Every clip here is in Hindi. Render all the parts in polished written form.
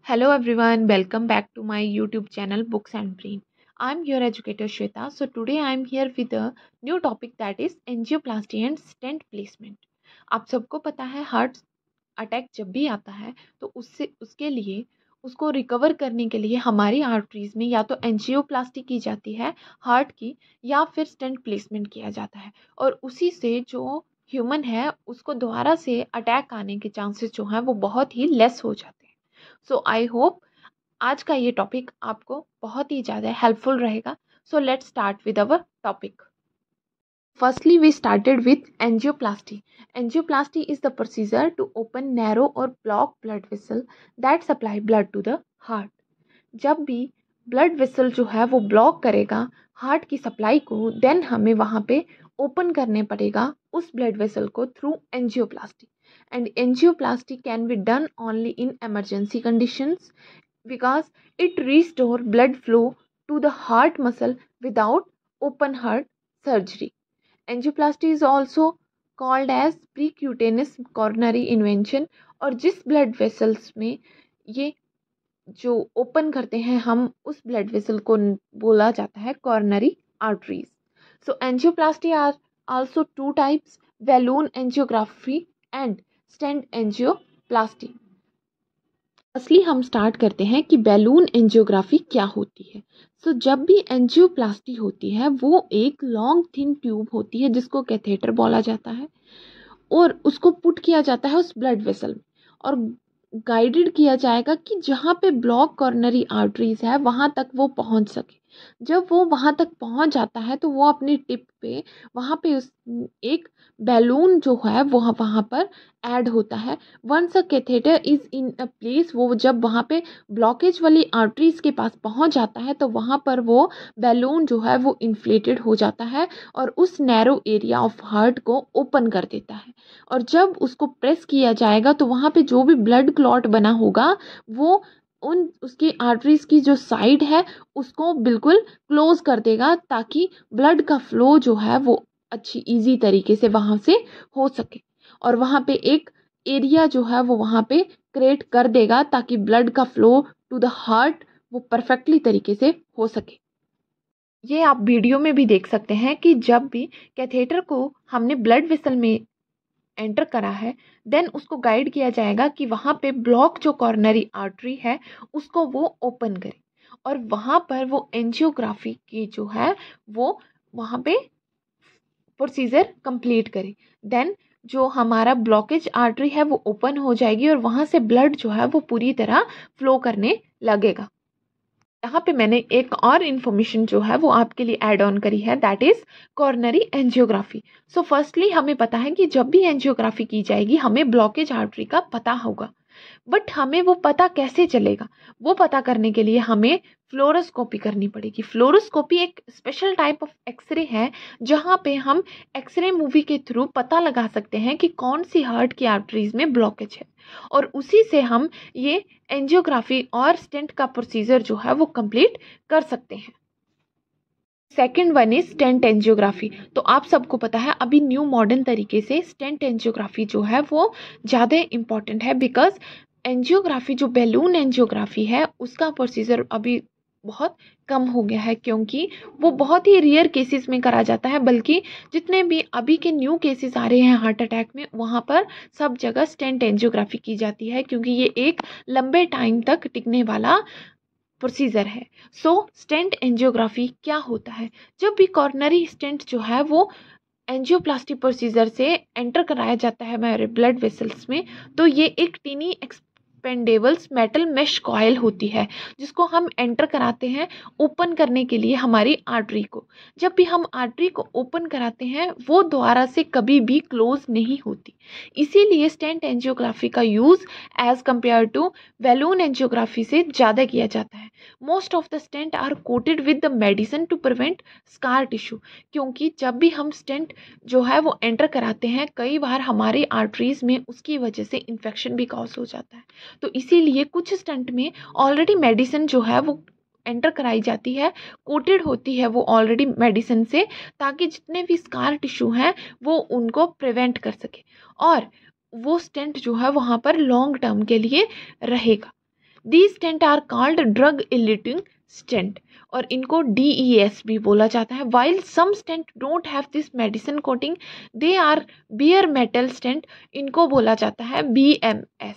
Hello everyone, welcome back to my YouTube channel Books and Brain. I'm your educator Shweta. So today I'm here with a new topic that is angioplasty and stent placement. आप सबको पता है हार्ट अटैक जब भी आता है तो उसके लिए उसको रिकवर करने के लिए हमारी आर्टरीज में या तो एंजियोप्लास्टी की जाती है हार्ट की या फिर स्टेंट प्लेसमेंट किया जाता है और उसी से जो ह्यूमन है उसको दोबारा से अटैक आने के चांसेस जो हैं वो बहुत ही लेस हो जाते हैं। सो आई होप आज का ये टॉपिक आपको बहुत ही ज़्यादा हेल्पफुल रहेगा। So let's start with our topic. Firstly, we started with angioplasty. Angioplasty is the procedure to open narrow or block blood vessel that supply blood to the heart. जब भी ब्लड वेसल जो है वो ब्लॉक करेगा हार्ट की सप्लाई को, देन हमें वहाँ पे ओपन करने पड़ेगा उस ब्लड वेसल को through angioplasty. And angioplasty can be done only in emergency conditions because it restore blood flow to the heart muscle without open heart surgery. Angioplasty is also called as precutaneous coronary intervention। और जिस ब्लड वेसल्स में ये जो ओपन करते हैं हम उस ब्लड वेसल को बोला जाता है coronary arteries. So angioplasty are also two types, balloon angiography and stent angioplasty. असली हम स्टार्ट करते हैं कि बैलून एंजियोग्राफी क्या होती है। सो जब भी एंजियोप्लास्टी होती है वो एक लॉन्ग थिन ट्यूब होती है जिसको कैथेटर बोला जाता है और उसको पुट किया जाता है उस ब्लड वेसल में और गाइडेड किया जाएगा कि जहाँ पे ब्लॉक कॉर्नरी आर्टरीज है वहाँ तक वो पहुँच सके। जब वो वहाँ तक पहुँच जाता है तो वो अपनी टिप पे वहाँ पे उस एक बैलून जो है वो वहाँ पर ऐड होता है। Once a catheter is in a place, वो जब वहाँ पे ब्लॉकेज वाली आर्टरीज के पास पहुँच जाता है तो वहाँ पर वो बैलून जो है वो इन्फ्लेटेड हो जाता है और उस नैरो एरिया ऑफ हार्ट को ओपन कर देता है। और जब उसको प्रेस किया जाएगा तो वहाँ पे जो भी ब्लड क्लॉट बना होगा वो उसकी आर्टरीज की जो साइड है उसको बिल्कुल क्लोज कर देगा ताकि ब्लड का फ्लो जो है वो अच्छी इजी तरीके से वहाँ से हो सके और वहाँ पे एक एरिया जो है वो वहाँ पे क्रिएट कर देगा ताकि ब्लड का फ्लो टू द हार्ट वो परफेक्टली तरीके से हो सके। ये आप वीडियो में भी देख सकते हैं कि जब भी कैथेटर को हमने ब्लड वेसल में एंटर करा है देन उसको गाइड किया जाएगा कि वहाँ पे ब्लॉक जो कॉर्नरी आर्टरी है उसको वो ओपन करे और वहाँ पर वो एंजियोग्राफी की जो है वो वहाँ पे प्रोसीजर कंप्लीट करे। देन जो हमारा ब्लॉकेज आर्टरी है वो ओपन हो जाएगी और वहाँ से ब्लड जो है वो पूरी तरह फ्लो करने लगेगा। यहाँ पे मैंने एक और इन्फॉर्मेशन जो है वो आपके लिए ऐड ऑन करी है, that is coronary angiography. So firstly हमें पता है कि जब भी एंजियोग्राफी की जाएगी हमें ब्लॉकेज आर्टरी का पता होगा, बट हमें वो पता कैसे चलेगा? वो पता करने के लिए हमें फ्लोरोस्कोपी करनी पड़ेगी। फ्लोरोस्कोपी एक स्पेशल टाइप ऑफ एक्सरे है जहाँ पे हम एक्सरे मूवी के थ्रू पता लगा सकते हैं कि कौन सी हार्ट की आर्टरीज में ब्लॉकेज है और उसी से हम ये एंजियोग्राफी और स्टेंट का प्रोसीजर जो है वो कंप्लीट कर सकते हैं। Second one is stent angiography. तो आप सबको पता है अभी न्यू मॉडर्न तरीके से स्टेंट एंजियोग्राफी जो है वो ज़्यादा इम्पॉर्टेंट है बिकॉज एंजियोग्राफी जो बैलून एंजियोग्राफी है उसका प्रोसीजर अभी बहुत कम हो गया है क्योंकि वो बहुत ही रेयर केसेस में करा जाता है, बल्कि जितने भी अभी के न्यू केसेस आ रहे हैं हार्ट अटैक में वहाँ पर सब जगह स्टेंट एंजियोग्राफी की जाती है क्योंकि ये एक लंबे टाइम तक टिकने वाला प्रोसीजर है। सो स्टेंट एंजियोग्राफी क्या होता है? जब भी कॉर्नरी स्टेंट जो है वो एंजियोप्लास्टी प्रोसीजर से एंटर कराया जाता है हमारे ब्लड वेसल्स में तो ये एक tiny expandables metal mesh coil होती है जिसको हम एंटर कराते हैं ओपन करने के लिए हमारी आर्टरी को। जब भी हम आर्टरी को ओपन कराते हैं वो दोबारा से कभी भी क्लोज नहीं होती, इसीलिए स्टेंट एंजियोग्राफी का use as compare to balloon angiography से ज़्यादा किया जाता है। Most of the stent are coated with the medicine to prevent scar tissue, क्योंकि जब भी हम स्टेंट जो है वो एंटर कराते हैं कई बार हमारी आर्टरीज में उसकी वजह से इन्फेक्शन भी कॉज हो जाता है। तो इसीलिए कुछ स्टेंट में ऑलरेडी मेडिसिन जो है वो एंटर कराई जाती है, कोटेड होती है वो ऑलरेडी मेडिसिन से, ताकि जितने भी स्कार टिश्यू हैं वो उनको प्रिवेंट कर सके और वो स्टेंट जो है वहाँ पर लॉन्ग टर्म के लिए रहेगा। These stent are called drug eluting stent और इनको DES भी बोला जाता है. While some stent don't have this medicine coating, they are bare metal stent, इनको बोला जाता है BMS.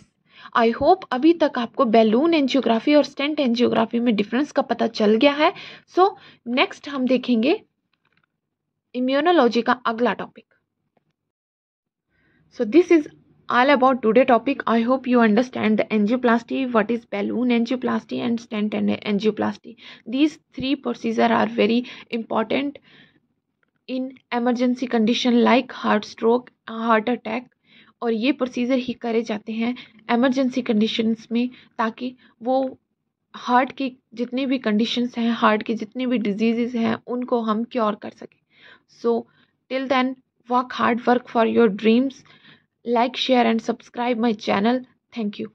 आई होप अभी तक आपको बैलून एंजियोग्राफी और स्टेंट एंजियोग्राफी में डिफरेंस का पता चल गया है. सो नेक्स्ट हम देखेंगे इम्यूनोलॉजी का अगला topic. So this is all about today topic. I hope you understand the angioplasty, what is balloon angioplasty and stent angioplasty. These three procedures are very important in emergency condition like heart stroke, heart attack. और ये प्रोसीजर ही करे जाते हैं एमरजेंसी कंडीशंस में ताकि वो हार्ट की जितनी भी कंडीशंस हैं, हार्ट की जितनी भी डिजीजेस हैं, उनको हम क्योर कर सकें. So till then work hard, work for your dreams. Like, share and subscribe my channel. Thank you.